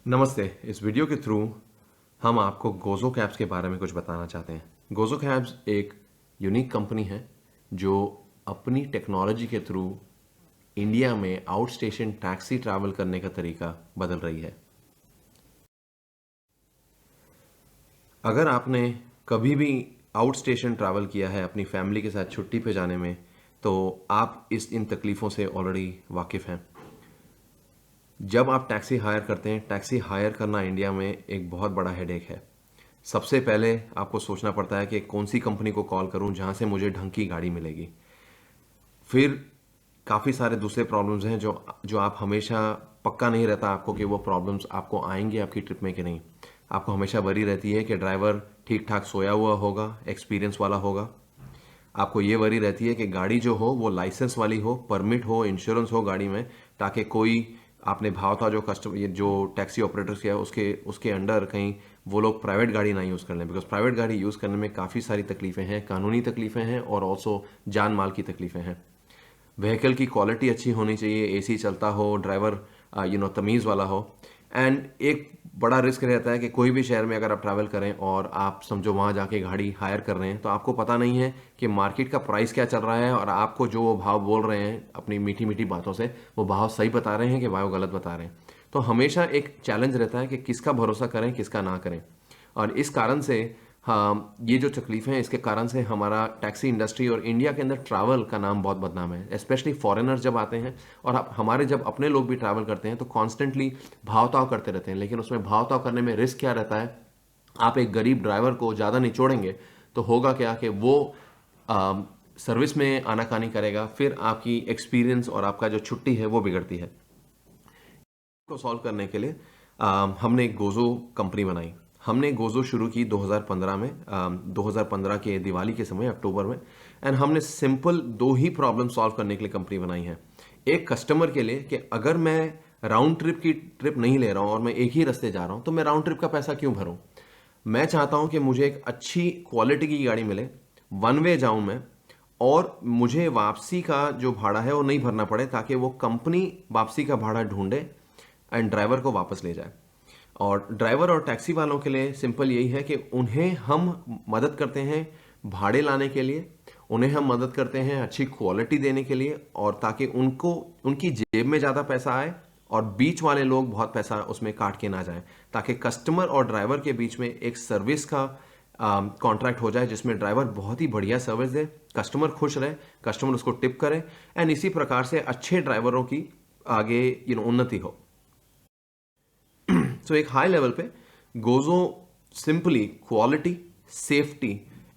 नमस्ते। इस वीडियो के थ्रू हम आपको गोज़ो कैब्स के बारे में कुछ बताना चाहते हैं। गोज़ो कैब्स एक यूनिक कंपनी है जो अपनी टेक्नोलॉजी के थ्रू इंडिया में आउट स्टेशन टैक्सी ट्रैवल करने का तरीका बदल रही है। अगर आपने कभी भी आउट स्टेशन ट्रैवल किया है अपनी फैमिली के साथ छुट्टी पे जाने में, तो आप इन तकलीफ़ों से ऑलरेडी वाकिफ़ हैं। जब आप टैक्सी हायर करते हैं, टैक्सी हायर करना इंडिया में एक बहुत बड़ा हेडेक है। सबसे पहले आपको सोचना पड़ता है कि कौन सी कंपनी को कॉल करूं जहां से मुझे ढंग की गाड़ी मिलेगी। फिर काफ़ी सारे दूसरे प्रॉब्लम्स हैं जो जो आप हमेशा पक्का नहीं रहता आपको कि वो प्रॉब्लम्स आपको आएंगे आपकी ट्रिप में कि नहीं। आपको हमेशा वरी रहती है कि ड्राइवर ठीक ठाक सोया हुआ होगा, एक्सपीरियंस वाला होगा। आपको ये वरी रहती है कि गाड़ी जो हो वो लाइसेंस वाली हो, परमिट हो, इंश्योरेंस हो गाड़ी में, ताकि कोई आपने भाव था जो कस्टमर ये जो टैक्सी ऑपरेटर्स किया उसके उसके अंडर कहीं वो लोग प्राइवेट गाड़ी ना यूज़ कर लें। बिकॉज प्राइवेट गाड़ी यूज़ करने में काफ़ी सारी तकलीफ़ें हैं, कानूनी तकलीफ़ें हैं और ऑल्सो जान माल की तकलीफ़ें हैं। व्हीकल की क्वालिटी अच्छी होनी चाहिए, एसी चलता हो, ड्राइवर तमीज़ वाला हो। एंड एक बड़ा रिस्क रहता है कि कोई भी शहर में अगर आप ट्रैवल करें और आप समझो वहाँ जाके गाड़ी हायर कर रहे हैं तो आपको पता नहीं है कि मार्केट का प्राइस क्या चल रहा है और आपको जो वो भाव बोल रहे हैं अपनी मीठी मीठी बातों से, वो भाव सही बता रहे हैं कि भाव गलत बता रहे हैं। तो हमेशा एक चैलेंज रहता है कि किसका भरोसा करें, किसका ना करें। और इस कारण से हाँ, ये जो तकलीफ़ें हैं इसके कारण से हमारा टैक्सी इंडस्ट्री और इंडिया के अंदर ट्रैवल का नाम बहुत बदनाम है। स्पेशली फॉरेनर्स जब आते हैं और हमारे जब अपने लोग भी ट्रैवल करते हैं तो कॉन्स्टेंटली भाव ताव करते रहते हैं। लेकिन उसमें भाव ताव करने में रिस्क क्या रहता है, आप एक गरीब ड्राइवर को ज़्यादा निचोड़ेंगे तो होगा क्या कि वो सर्विस में आनाकानी करेगा, फिर आपकी एक्सपीरियंस और आपका जो छुट्टी है वो बिगड़ती है। को सॉल्व करने के लिए हमने एक गोज़ो कंपनी बनाई। हमने गोज़ो शुरू की 2015 में, 2015 के दिवाली के समय अक्टूबर में। एंड हमने सिंपल दो ही प्रॉब्लम सॉल्व करने के लिए कंपनी बनाई है। एक कस्टमर के लिए कि अगर मैं राउंड ट्रिप की ट्रिप नहीं ले रहा हूं और मैं एक ही रास्ते जा रहा हूं तो मैं राउंड ट्रिप का पैसा क्यों भरूं। मैं चाहता हूं कि मुझे एक अच्छी क्वालिटी की गाड़ी मिले, वन वे जाऊं मैं, और मुझे वापसी का जो भाड़ा है वो नहीं भरना पड़े, ताकि वो कंपनी वापसी का भाड़ा ढूंढे एंड ड्राइवर को वापस ले जाए। और ड्राइवर और टैक्सी वालों के लिए सिंपल यही है कि उन्हें हम मदद करते हैं भाड़े लाने के लिए, उन्हें हम मदद करते हैं अच्छी क्वालिटी देने के लिए, और ताकि उनको उनकी जेब में ज़्यादा पैसा आए और बीच वाले लोग बहुत पैसा उसमें काट के ना जाएं, ताकि कस्टमर और ड्राइवर के बीच में एक सर्विस का कॉन्ट्रैक्ट हो जाए जिसमें ड्राइवर बहुत ही बढ़िया सर्विस दे, कस्टमर खुश रहे, कस्टमर उसको टिप करे, एंड इसी प्रकार से अच्छे ड्राइवरों की आगे उन्नति हो। सो एक हाई लेवल पे Gojo simply quality, safety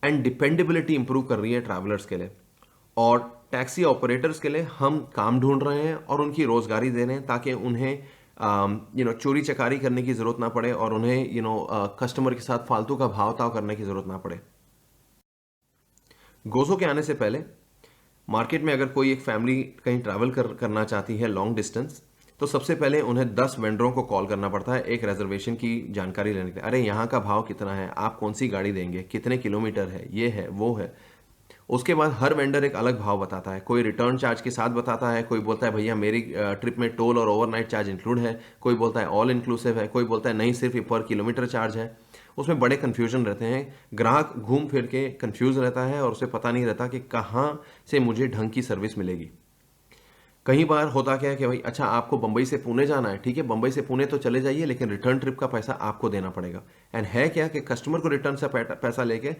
and dependability improve कर रही है ट्रैवलर्स के लिए। और टैक्सी ऑपरेटर्स के लिए हम काम ढूंढ रहे हैं और उनकी रोजगारी दे रहे हैं, ताकि उन्हें चोरी चकारी करने की जरूरत ना पड़े और उन्हें कस्टमर के साथ फालतू का भाव ताव करने की जरूरत ना पड़े। गोजो के आने से पहले मार्केट में अगर कोई एक फैमिली कहीं ट्रैवल करना चाहती है लॉन्ग डिस्टेंस, तो सबसे पहले उन्हें 10 वेंडरों को कॉल करना पड़ता है एक रिजर्वेशन की जानकारी लेने के लिए। अरे यहाँ का भाव कितना है, आप कौन सी गाड़ी देंगे, कितने किलोमीटर है, ये है वो है। उसके बाद हर वेंडर एक अलग भाव बताता है। कोई रिटर्न चार्ज के साथ बताता है, कोई बोलता है भैया मेरी ट्रिप में टोल और ओवरनाइट चार्ज इंक्लूड है, कोई बोलता है ऑल इंक्लूसिव है, कोई बोलता है नहीं सिर्फ पर किलोमीटर चार्ज है। उसमें बड़े कन्फ्यूजन रहते हैं, ग्राहक घूम फिर के कन्फ्यूज रहता है और उसे पता नहीं रहता कि कहाँ से मुझे ढंग की सर्विस मिलेगी। कई बार होता क्या है कि भाई अच्छा आपको बंबई से पुणे जाना है, ठीक है बंबई से पुणे तो चले जाइए, लेकिन रिटर्न ट्रिप का पैसा आपको देना पड़ेगा। एंड है क्या कि कस्टमर को रिटर्न से पैसा लेके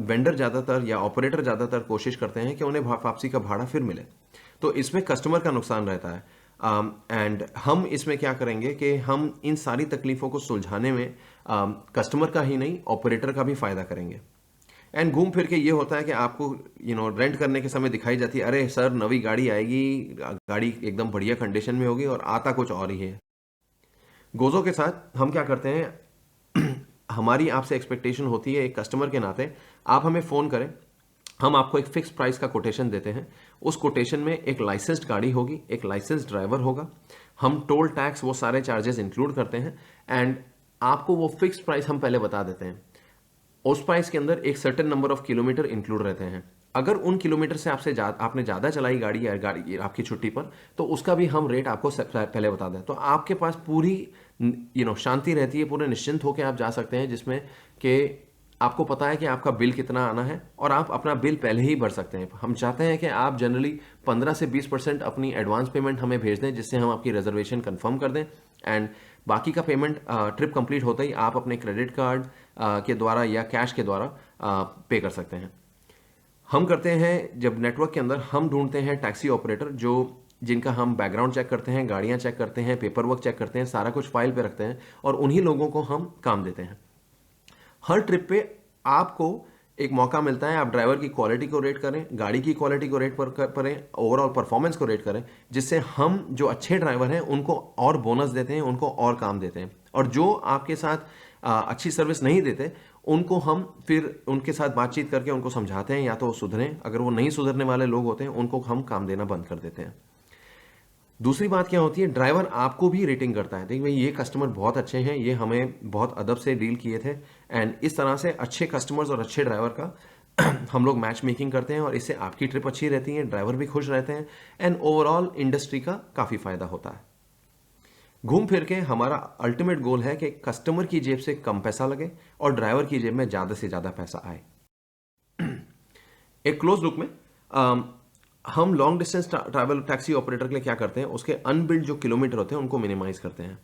वेंडर ज़्यादातर या ऑपरेटर ज़्यादातर कोशिश करते हैं कि उन्हें वापसी का भाड़ा फिर मिले। तो इसमें कस्टमर का नुकसान रहता है। एंड हम इसमें क्या करेंगे कि हम इन सारी तकलीफ़ों को सुलझाने में कस्टमर का ही नहीं ऑपरेटर का भी फ़ायदा करेंगे। एंड घूम फिर के ये होता है कि आपको रेंट करने के समय दिखाई जाती है, अरे सर नवी गाड़ी आएगी, गाड़ी एकदम बढ़िया कंडीशन में होगी, और आता कुछ और ही है। गोजो के साथ हम क्या करते हैं हमारी आपसे एक्सपेक्टेशन होती है एक कस्टमर के नाते, आप हमें फ़ोन करें, हम आपको एक फिक्स प्राइस का कोटेशन देते हैं। उस कोटेशन में एक लाइसेंस्ड गाड़ी होगी, एक लाइसेंस्ड ड्राइवर होगा, हम टोल टैक्स वो सारे चार्जेस इंक्लूड करते हैं, एंड आपको वो फिक्स प्राइस हम पहले बता देते हैं। उस प्राइस के अंदर एक certain number of kilometre include रहते हैं। अगर उन किलोमीटर से आपने ज़्यादा चलाई गाड़ी या गाड़ी आपकी छुट्टी पर, तो उसका भी हम रेट आपको पहले बता दें। तो आपके पास पूरी शांति रहती है, पूरे निश्चिंत होकर आप जा सकते हैं, जिसमें कि आपको पता है कि आपका बिल कितना आना है और आप अपना बिल पहले ही भर सकते हैं। हम चाहते हैं कि आप जनरली 15 से 20% अपनी एडवांस पेमेंट हमें भेज दें, जिससे हम आपकी रिजर्वेशन कंफर्म कर दें, एंड बाकी का पेमेंट ट्रिप कंप्लीट होते ही आप अपने क्रेडिट कार्ड के द्वारा या कैश के द्वारा पे कर सकते हैं। हम करते हैं, जब नेटवर्क के अंदर हम ढूंढते हैं टैक्सी ऑपरेटर जिनका हम बैकग्राउंड चेक करते हैं, गाड़ियां चेक करते हैं, पेपर वर्क चेक करते हैं, सारा कुछ फाइल पे रखते हैं, और उन्हीं लोगों को हम काम देते हैं। हर ट्रिप पे आपको एक मौका मिलता है, आप ड्राइवर की क्वालिटी को रेट करें, गाड़ी की क्वालिटी को रेट करें, ओवरऑल परफॉर्मेंस को रेट करें, जिससे हम जो अच्छे ड्राइवर हैं उनको और बोनस देते हैं, उनको और काम देते हैं, और जो आपके साथ अच्छी सर्विस नहीं देते उनको हम फिर उनके साथ बातचीत करके उनको समझाते हैं, या तो वो सुधरें, अगर वो नहीं सुधरने वाले लोग होते हैं उनको हम काम देना बंद कर देते हैं। दूसरी बात क्या होती है, ड्राइवर आपको भी रेटिंग करता है, देखिए भाई ये कस्टमर बहुत अच्छे हैं, ये हमें बहुत अदब से डील किए थे, एंड इस तरह से अच्छे कस्टमर्स और अच्छे ड्राइवर का हम लोग मैच मेकिंग करते हैं, और इससे आपकी ट्रिप अच्छी रहती है, ड्राइवर भी खुश रहते हैं, एंड ओवरऑल इंडस्ट्री का काफ़ी फायदा होता है। घूम फिर के हमारा अल्टीमेट गोल है कि कस्टमर की जेब से कम पैसा लगे और ड्राइवर की जेब में ज़्यादा से ज़्यादा पैसा आए। एक क्लोज लुक में हम long distance travel taxi operator के लिए क्या करते हैं, उसके अनबिल्ड जो किलोमीटर होते हैं उनको मिनिमाइज करते हैं।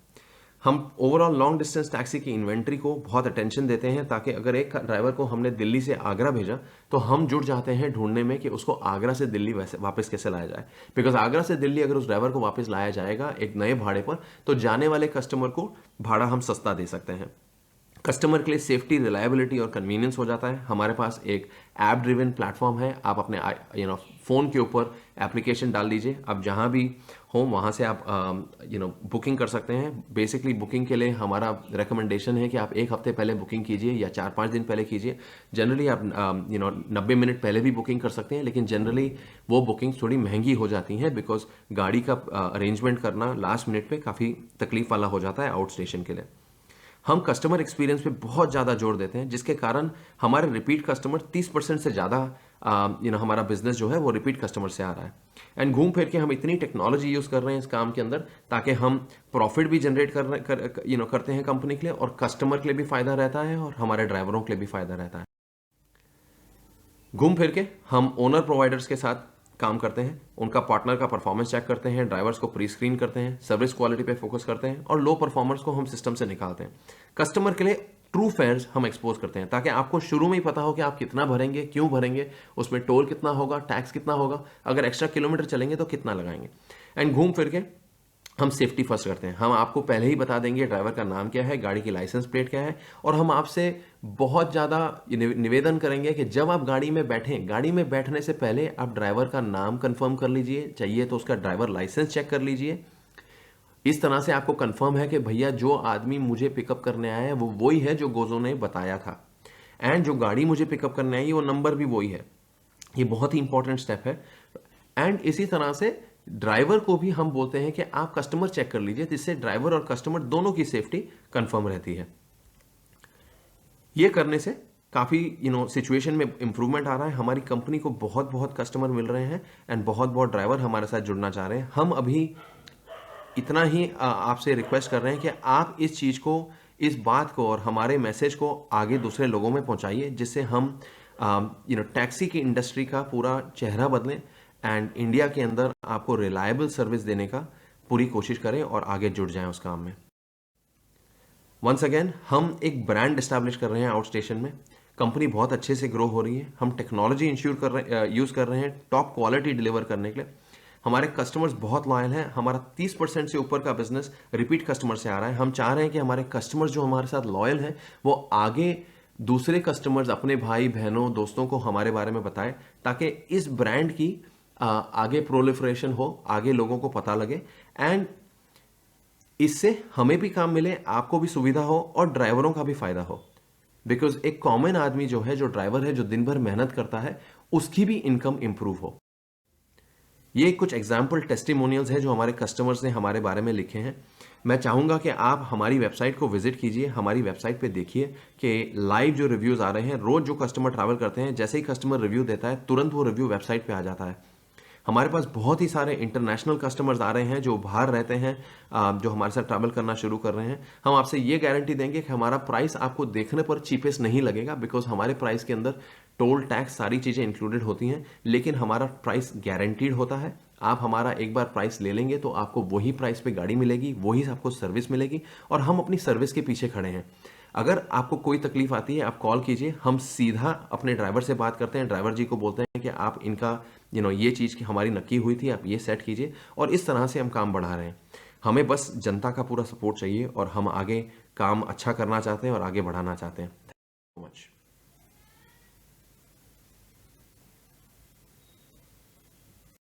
हम ओवरऑल लॉन्ग डिस्टेंस टैक्सी की इन्वेंट्री को बहुत अटेंशन देते हैं, ताकि अगर एक ड्राइवर को हमने दिल्ली से आगरा भेजा तो हम जुड़ जाते हैं ढूंढने में कि उसको आगरा से दिल्ली वैसे वापस कैसे लाया जाए, बिकॉज आगरा से दिल्ली अगर उस ड्राइवर को वापस लाया जाएगा एक नए भाड़े पर, तो जाने वाले कस्टमर को भाड़ा हम सस्ता दे सकते हैं। कस्टमर के लिए सेफ्टी, रिलायबिलिटी और कन्वीनियंस हो जाता है। हमारे पास एक ऐप ड्रिवन प्लेटफॉर्म है, आप अपने फ़ोन के ऊपर एप्लीकेशन डाल दीजिए, आप जहाँ भी हो वहाँ से आप बुकिंग कर सकते हैं। बेसिकली बुकिंग के लिए हमारा रिकमेंडेशन है कि आप 1 हफ्ते पहले बुकिंग कीजिए या 4-5 दिन पहले कीजिए। जनरली आप 90 मिनट पहले भी बुकिंग कर सकते हैं, लेकिन जनरली वो बुकिंग थोड़ी महंगी हो जाती हैं, बिकॉज गाड़ी का अरेंजमेंट करना लास्ट मिनट पे काफ़ी तकलीफ वाला हो जाता है आउट स्टेशन के लिए। हम कस्टमर एक्सपीरियंस पे बहुत ज़्यादा जोर देते हैं, जिसके कारण हमारे रिपीट कस्टमर 30% से ज़्यादा हमारा बिजनेस जो है वो रिपीट कस्टमर से आ रहा है। एंड घूम फिर के हम इतनी टेक्नोलॉजी यूज़ कर रहे हैं इस काम के अंदर, ताकि हम प्रॉफिट भी जनरेट करते हैं कंपनी के लिए, और कस्टमर के लिए भी फ़ायदा रहता है और हमारे ड्राइवरों के लिए भी फ़ायदा रहता है। घूम फिर के हम ओनर प्रोवाइडर्स के साथ काम करते हैं, उनका पार्टनर का परफॉर्मेंस चेक करते हैं, ड्राइवर्स को प्री स्क्रीन करते हैं, सर्विस क्वालिटी पे फोकस करते हैं, और लो परफॉर्मर्स को हम सिस्टम से निकालते हैं। कस्टमर के लिए ट्रू फेयर्स हम एक्सपोज करते हैं, ताकि आपको शुरू में ही पता हो कि आप कितना भरेंगे, क्यों भरेंगे, उसमें टोल कितना होगा, टैक्स कितना होगा, अगर एक्स्ट्रा किलोमीटर चलेंगे तो कितना लगाएंगे। एंड घूम फिर के हम सेफ्टी फर्स्ट करते हैं। हम आपको पहले ही बता देंगे ड्राइवर का नाम क्या है, गाड़ी की लाइसेंस प्लेट क्या है, और हम आपसे बहुत ज़्यादा निवेदन करेंगे कि जब आप गाड़ी में बैठें, गाड़ी में बैठने से पहले आप ड्राइवर का नाम कंफर्म कर लीजिए, चाहिए तो उसका ड्राइवर लाइसेंस चेक कर लीजिए। इस तरह से आपको कंफर्म है कि भैया जो आदमी मुझे पिकअप करने आया है वो वही है जो गोजो ने बताया था, एंड जो गाड़ी मुझे पिकअप करने आई वो नंबर भी वही है। ये बहुत ही इंपॉर्टेंट स्टेप है। एंड इसी तरह से ड्राइवर को भी हम बोलते हैं कि आप कस्टमर चेक कर लीजिए, जिससे ड्राइवर और कस्टमर दोनों की सेफ्टी कंफर्म रहती है। ये करने से काफ़ी सिचुएशन में इंप्रूवमेंट आ रहा है। हमारी कंपनी को बहुत बहुत कस्टमर मिल रहे हैं, एंड बहुत बहुत ड्राइवर हमारे साथ जुड़ना चाह रहे हैं। हम अभी इतना ही आपसे रिक्वेस्ट कर रहे हैं कि आप इस चीज़ को, इस बात को और हमारे मैसेज को आगे दूसरे लोगों में पहुंचाइए, जिससे हम टैक्सी की इंडस्ट्री का पूरा चेहरा बदलें, एंड इंडिया के अंदर आपको रिलायबल सर्विस देने का पूरी कोशिश करें और आगे जुड़ जाएं उस काम में। वंस अगेन हम एक ब्रांड एस्टैब्लिश कर रहे हैं आउट स्टेशन में। कंपनी बहुत अच्छे से ग्रो हो रही है। हम टेक्नोलॉजी यूज़ कर रहे हैं टॉप क्वालिटी डिलीवर करने के लिए। हमारे कस्टमर्स बहुत लॉयल हैं। हमारा 30% से ऊपर का बिजनेस रिपीट कस्टमर से आ रहा है। हम चाह रहे हैं कि हमारे कस्टमर्स जो हमारे साथ लॉयल हैं वो आगे दूसरे कस्टमर्स, अपने भाई बहनों, दोस्तों को हमारे बारे में बताएं, ताकि इस ब्रांड की आगे प्रोलिफरेशन हो, आगे लोगों को पता लगे, एंड इससे हमें भी काम मिले, आपको भी सुविधा हो और ड्राइवरों का भी फायदा हो। बिकॉज एक कॉमन आदमी जो है, जो ड्राइवर है, जो दिन भर मेहनत करता है, उसकी भी इनकम इंप्रूव हो। ये कुछ एग्जाम्पल टेस्टिमोनियल्स है जो हमारे कस्टमर्स ने हमारे बारे में लिखे हैं। मैं चाहूँगा कि आप हमारी वेबसाइट को विज़िट कीजिए, हमारी वेबसाइट पे देखिए कि लाइव जो रिव्यूज़ आ रहे हैं, रोज़ जो कस्टमर ट्रैवल करते हैं, जैसे ही कस्टमर रिव्यू देता है, तुरंत वो रिव्यू वेबसाइट पे आ जाता है। हमारे पास बहुत ही सारे इंटरनेशनल कस्टमर्स आ रहे हैं जो बाहर रहते हैं, जो हमारे साथ ट्रैवल करना शुरू कर रहे हैं। हम आपसे ये गारंटी देंगे कि हमारा प्राइस आपको देखने पर चीपेस्ट नहीं लगेगा, बिकॉज हमारे प्राइस के अंदर टोल टैक्स सारी चीज़ें इंक्लूडेड होती हैं, लेकिन हमारा प्राइस गारंटीड होता है। आप हमारा एक बार प्राइस ले लेंगे तो आपको वही प्राइस पे गाड़ी मिलेगी, वही आपको सर्विस मिलेगी, और हम अपनी सर्विस के पीछे खड़े हैं। अगर आपको कोई तकलीफ आती है, आप कॉल कीजिए, हम सीधा अपने ड्राइवर से बात करते हैं, ड्राइवर जी को बोलते हैं कि आप इनका ये चीज़ की हमारी नक्की हुई थी, आप ये सेट कीजिए, और इस तरह से हम काम बढ़ा रहे हैं। हमें बस जनता का पूरा सपोर्ट चाहिए और हम आगे काम अच्छा करना चाहते हैं और आगे बढ़ाना चाहते हैं। Thank you so much.